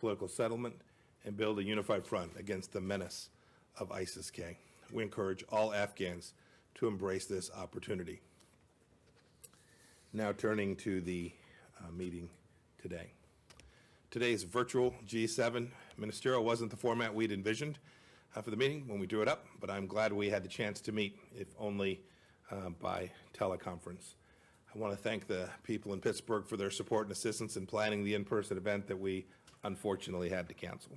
political settlement and build a unified front against the menace of ISIS-K. We encourage all Afghans to embrace this opportunity. Now turning to the meeting today. Today's virtual G7 ministerial wasn't the format we'd envisioned for the meeting when we drew it up, but I'm glad we had the chance to meet, if only by teleconference. I want to thank the people in Pittsburgh for their support and assistance in planning the in-person event that we unfortunately had to cancel.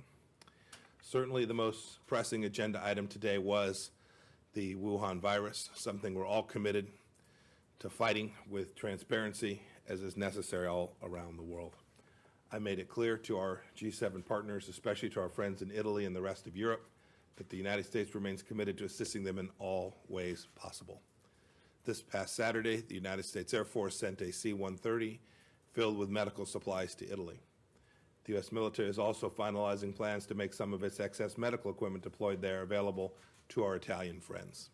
Certainly the most pressing agenda item today was the Wuhan virus, something we're all committed to fighting with transparency as is necessary all around the world. I made it clear to our G7 partners, especially to our friends in Italy and the rest of Europe, that the United States remains committed to assisting them in all ways possible. This past Saturday, the United States Air Force sent a C-130 filled with medical supplies to Italy. The U.S. military is also finalizing plans to make some of its excess medical equipment deployed there available to our Italian friends.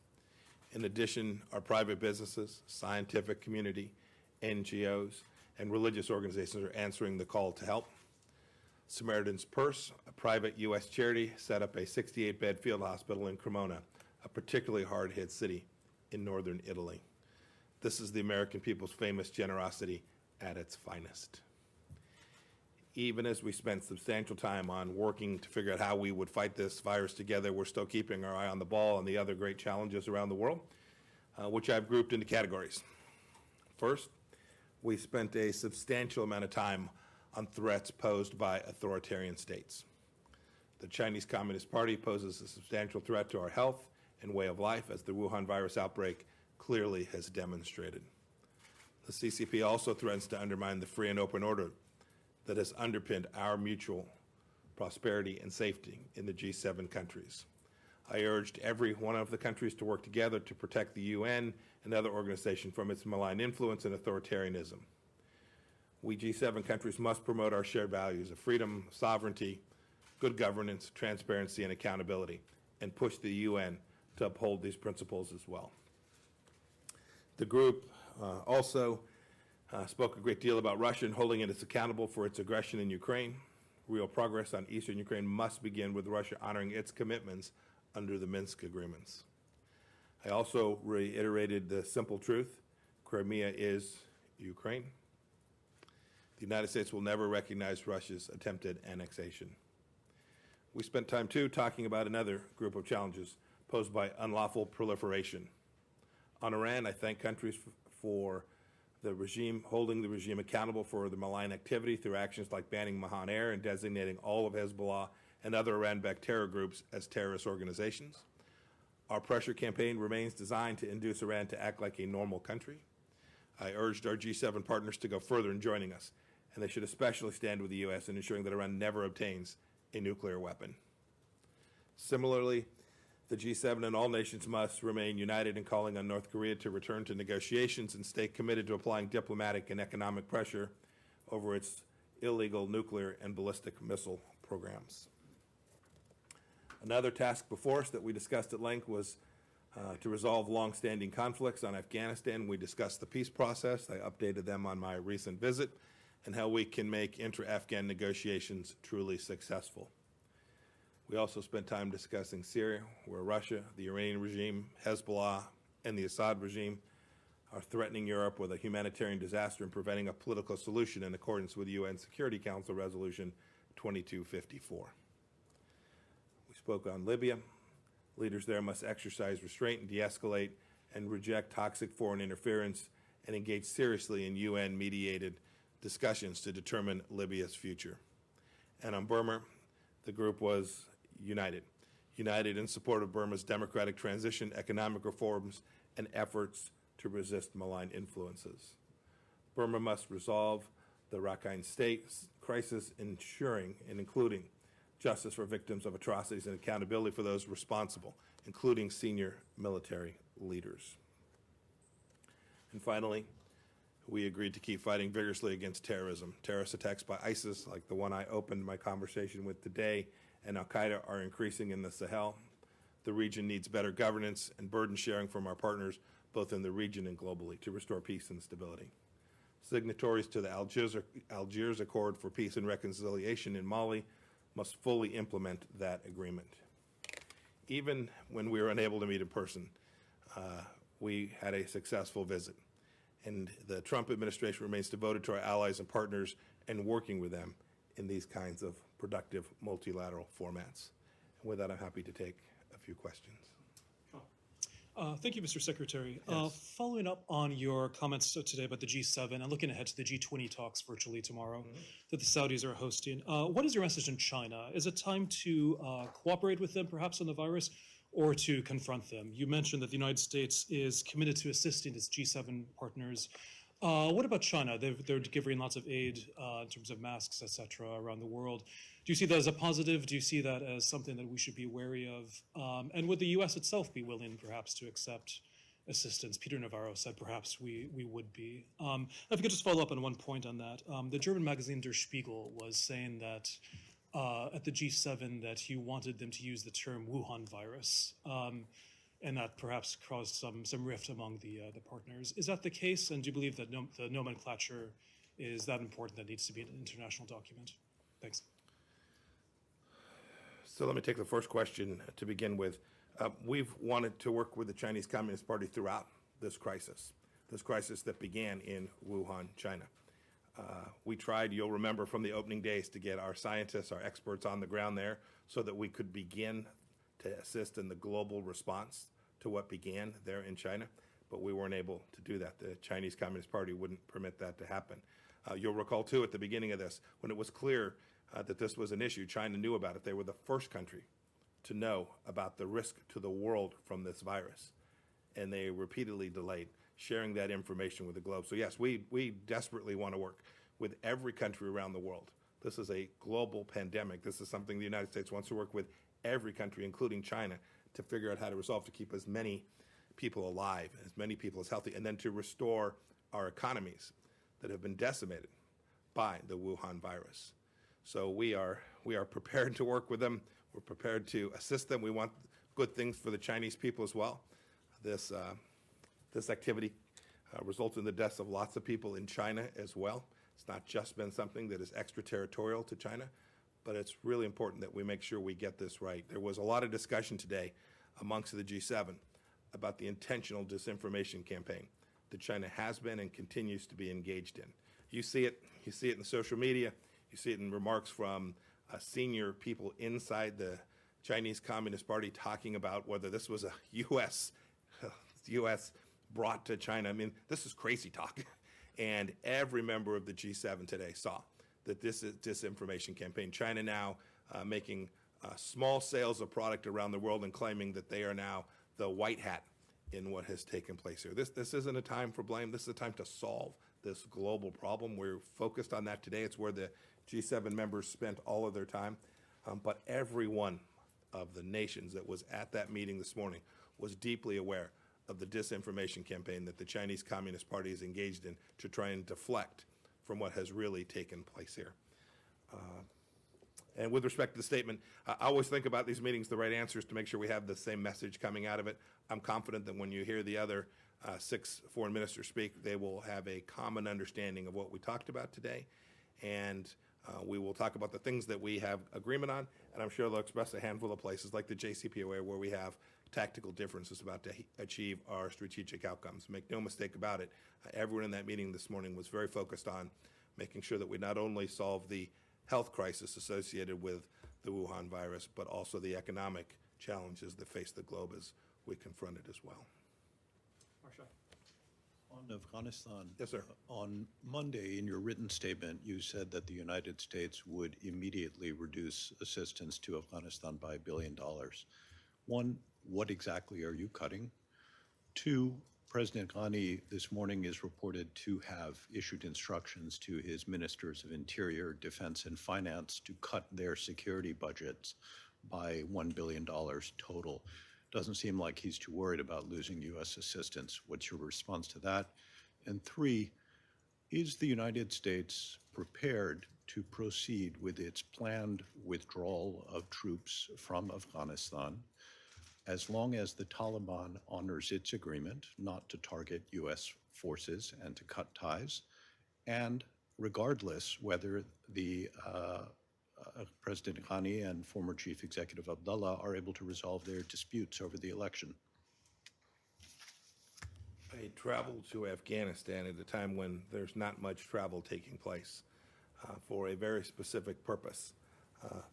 In addition, our private businesses, scientific community, NGOs, and religious organizations are answering the call to help. Samaritan's Purse, a private U.S. charity, set up a 68-bed field hospital in Cremona, a particularly hard-hit city in northern Italy. This is the American people's famous generosity at its finest. Even as we spent substantial time on working to figure out how we would fight this virus together, we're still keeping our eye on the ball and the other great challenges around the world, which I've grouped into categories. First, we spent a substantial amount of time on threats posed by authoritarian states. The Chinese Communist Party poses a substantial threat to our health and way of life, as the Wuhan virus outbreak clearly has demonstrated. The CCP also threatens to undermine the free and open order that has underpinned our mutual prosperity and safety in the G7 countries. I urged every one of the countries to work together to protect the UN and other organizations from its malign influence and authoritarianism. We G7 countries must promote our shared values of freedom, sovereignty, good governance, transparency, and accountability, and push the UN to uphold these principles as well. The group also spoke a great deal about Russia and holding it accountable for its aggression in Ukraine. Real progress on eastern Ukraine must begin with Russia honoring its commitments under the Minsk agreements. I also reiterated the simple truth: Crimea is Ukraine. The United States will never recognize Russia's attempted annexation. We spent time, too, talking about another group of challenges posed by unlawful proliferation. On Iran, I thank countries for the regime, holding the regime accountable for the malign activity through actions like banning Mahan Air and designating all of Hezbollah and other Iran-backed terror groups as terrorist organizations. Our pressure campaign remains designed to induce Iran to act like a normal country. I urged our G7 partners to go further in joining us, and they should especially stand with the U.S. in ensuring that Iran never obtains a nuclear weapon. Similarly, the G7 and all nations must remain united in calling on North Korea to return to negotiations and stay committed to applying diplomatic and economic pressure over its illegal nuclear and ballistic missile programs. Another task before us that we discussed at length was to resolve long-standing conflicts on Afghanistan. We discussed the peace process. I updated them on my recent visit, and how we can make intra-Afghan negotiations truly successful. We also spent time discussing Syria, where Russia, the Iranian regime, Hezbollah, and the Assad regime are threatening Europe with a humanitarian disaster and preventing a political solution in accordance with UN Security Council Resolution 2254. We spoke on Libya. Leaders there must exercise restraint and de-escalate and reject toxic foreign interference and engage seriously in UN-mediated discussions to determine Libya's future. And on Burma, the group was united in support of Burma's democratic transition, economic reforms, and efforts to resist malign influences. Burma must resolve the Rakhine State crisis, ensuring and including justice for victims of atrocities and accountability for those responsible, including senior military leaders. And finally, we agreed to keep fighting vigorously against terrorism. Terrorist attacks by ISIS, like the one I opened my conversation with today, and al-Qaeda are increasing in the Sahel. The region needs better governance and burden sharing from our partners, both in the region and globally, to restore peace and stability. Signatories to the Algiers Accord for Peace and Reconciliation in Mali must fully implement that agreement. Even when we were unable to meet in person, we had a successful visit. And the Trump administration remains devoted to our allies and partners and working with them in these kinds of productive multilateral formats. And with that, I'm happy to take a few questions. Thank you, Mr. Secretary. Yes. Following up on your comments today about the G7 and looking ahead to the G20 talks virtually tomorrow that the Saudis are hosting, what is your message in China? Is it time to cooperate with them perhaps on the virus or to confront them? You mentioned that the United States is committed to assisting its G7 partners. What about China? They're giving lots of aid in terms of masks, et cetera, around the world. Do you see that as a positive? Do you see that as something that we should be wary of? And would the U.S. itself be willing, perhaps, to accept assistance? Peter Navarro said perhaps we would be. If I could just follow up on one point on that. The German magazine Der Spiegel was saying that at the G7 that you wanted them to use the term Wuhan virus. And that perhaps caused some rift among the partners. Is that the case? And do you believe that the nomenclature is that important that needs to be an international document? Thanks. So let me take the first question to begin with. We've wanted to work with the Chinese Communist Party throughout this crisis that began in Wuhan, China. We tried, you'll remember from the opening days, to get our scientists, our experts on the ground there so that we could begin to assist in the global response to what began there in China, but we weren't able to do that. The Chinese Communist Party wouldn't permit that to happen. You'll recall, too, at the beginning of this, when it was clear that this was an issue, China knew about it. They were the first country to know about the risk to the world from this virus, and they repeatedly delayed sharing that information with the globe. So yes, we desperately want to work with every country around the world. This is a global pandemic. This is something the United States wants to work with every country, including China, to figure out how to resolve, to keep as many people alive, as many people as healthy, and then to restore our economies that have been decimated by the Wuhan virus. So we are prepared to work with them. We're prepared to assist them. We want good things for the Chinese people as well. This activity results in the deaths of lots of people in China as well. It's not just been something that is extraterritorial to China, but it's really important that we make sure we get this right. There was a lot of discussion today amongst the G7 about the intentional disinformation campaign that China has been and continues to be engaged in. You see it in the social media, you see it in remarks from senior people inside the Chinese Communist Party talking about whether this was a U.S. brought to China. I mean, this is crazy talk. And every member of the G7 today saw that this is disinformation campaign. China now making small sales of product around the world and claiming that they are now the white hat in what has taken place here. This isn't a time for blame. This is a time to solve this global problem. We're focused on that today. It's where the G7 members spent all of their time. But every one of the nations that was at that meeting this morning was deeply aware of the disinformation campaign that the Chinese Communist Party is engaged in to try and deflect from what has really taken place here. And with respect to the statement, I always think about these meetings, the right answers to make sure we have the same message coming out of it. I'm confident that when you hear the other 6 foreign ministers speak, they will have a common understanding of what we talked about today. And we will talk about the things that we have agreement on, and I'm sure they'll express a handful of places like the JCPOA where we have tactical differences about to achieve our strategic outcomes. Make no mistake about it, everyone in that meeting this morning was very focused on making sure that we not only solve the health crisis associated with the Wuhan virus, but also the economic challenges that face the globe as we confront it as well. On Afghanistan, yes, sir. On Monday, in your written statement, you said that the United States would immediately reduce assistance to Afghanistan by $1 billion. 1, what exactly are you cutting? 2, President Ghani this morning is reported to have issued instructions to his ministers of Interior, Defense, and Finance to cut their security budgets by $1 billion total. Doesn't seem like he's too worried about losing U.S. assistance. What's your response to that? And 3, is the United States prepared to proceed with its planned withdrawal of troops from Afghanistan as long as the Taliban honors its agreement not to target U.S. forces and to cut ties, and regardless whether the President Ghani and former Chief Executive Abdullah are able to resolve their disputes over the election? I traveled to Afghanistan at a time when there's not much travel taking place for a very specific purpose.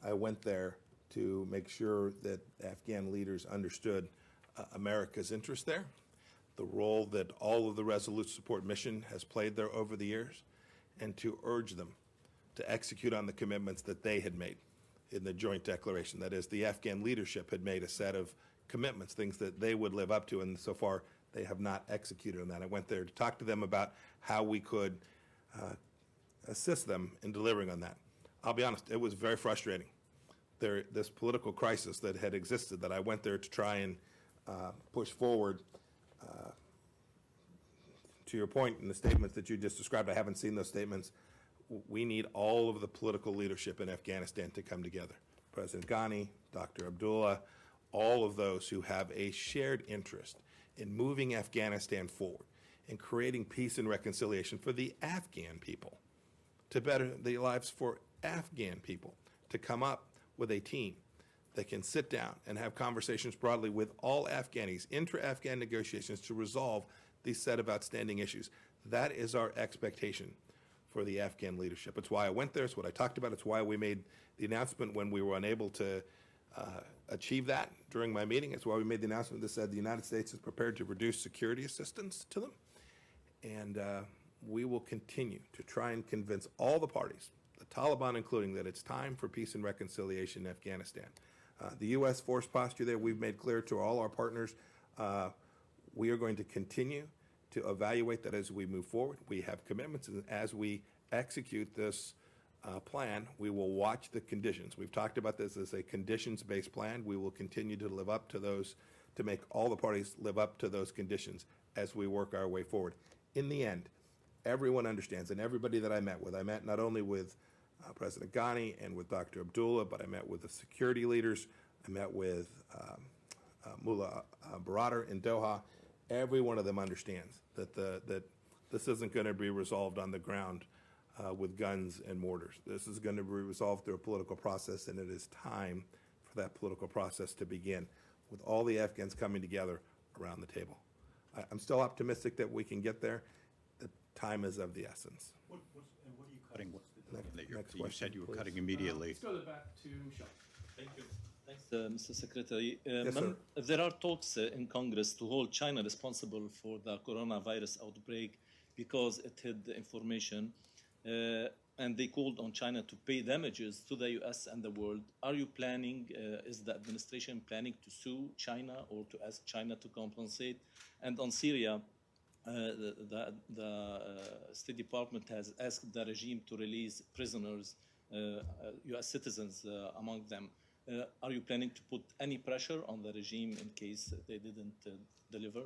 I went there to make sure that Afghan leaders understood America's interest there, the role that all of the Resolute Support Mission has played there over the years, and to urge them to execute on the commitments that they had made in the joint declaration. That is, the Afghan leadership had made a set of commitments, things that they would live up to, and so far they have not executed on that. I went there to talk to them about how we could assist them in delivering on that. I'll be honest, it was very frustrating. This political crisis that had existed, that I went there to try and push forward. To your point in the statements that you just described, I haven't seen those statements. We need all of the political leadership in Afghanistan to come together. President Ghani, Dr. Abdullah, all of those who have a shared interest in moving Afghanistan forward, in creating peace and reconciliation for the Afghan people, to better the lives for Afghan people, to come up with a team that can sit down and have conversations broadly with all Afghanis, intra-Afghan negotiations to resolve these set of outstanding issues. That is our expectation for the Afghan leadership. It's why I went there. It's what I talked about. It's why we made the announcement when we were unable to achieve that during my meeting. It's why we made the announcement that said the United States is prepared to reduce security assistance to them. And we will continue to try and convince all the parties, the Taliban including, that it's time for peace and reconciliation in Afghanistan. The U.S. force posture there, we've made clear to all our partners, we are going to continue to evaluate that as we move forward. We have commitments, and as we execute this plan, we will watch the conditions. We've talked about this as a conditions-based plan. We will continue to live up to those, to make all the parties live up to those conditions as we work our way forward. In the end, everyone understands, and everybody that I met not only with President Ghani and with Dr. Abdullah, but I met with the security leaders. I met with Mullah Baradar in Doha. Every one of them understands that that this isn't going to be resolved on the ground with guns and mortars. This is going to be resolved through a political process, and it is time for that political process to begin with all the Afghans coming together around the table. I'm still optimistic that we can get there. The time is of the essence. And what are you cutting? What's the deadline that you said you were cutting immediately? Let's go back to Sean. Thank you. Thanks, Mr. Secretary. Yes, sir. There are talks in Congress to hold China responsible for the coronavirus outbreak because it hid the information, and they called on China to pay damages to the U.S. and the world. Are you planning, is the administration planning to sue China or to ask China to compensate? And on Syria, the State Department has asked the regime to release prisoners, U.S. citizens among them. Are you planning to put any pressure on the regime in case they didn't deliver?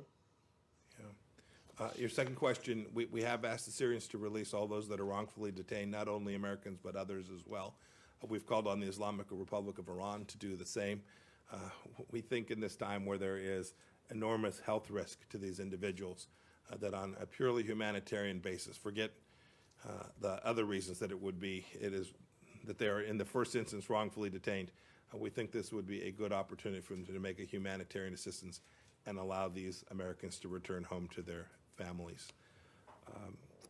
Yeah. Your second question, we have asked the Syrians to release all those that are wrongfully detained, not only Americans but others as well. We've called on the Islamic Republic of Iran to do the same. We think in this time where there is enormous health risk to these individuals, that on a purely humanitarian basis, forget the other reasons that it is that they are in the first instance wrongfully detained. We think this would be a good opportunity for them to make a humanitarian assistance and allow these Americans to return home to their families.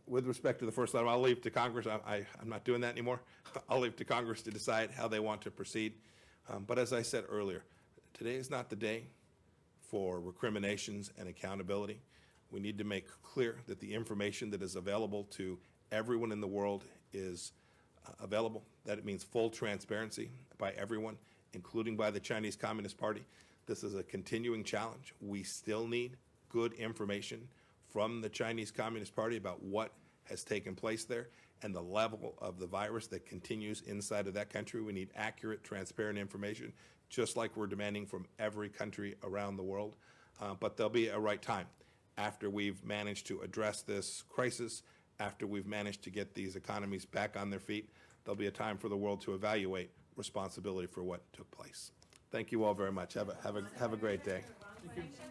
With respect to the first letter, I'll leave to Congress. I'm not doing that anymore. I'll leave to Congress to decide how they want to proceed. But as I said earlier, today is not the day for recriminations and accountability. We need to make clear that the information that is available to everyone in the world is available, that it means full transparency by everyone, including by the Chinese Communist Party. This is a continuing challenge. We still need good information from the Chinese Communist Party about what has taken place there and the level of the virus that continues inside of that country. We need accurate, transparent information, just like we're demanding from every country around the world. But there'll be a right time after we've managed to address this crisis, after we've managed to get these economies back on their feet. There'll be a time for the world to evaluate responsibility for what took place. Thank you all very much. Have a great day. Thank you.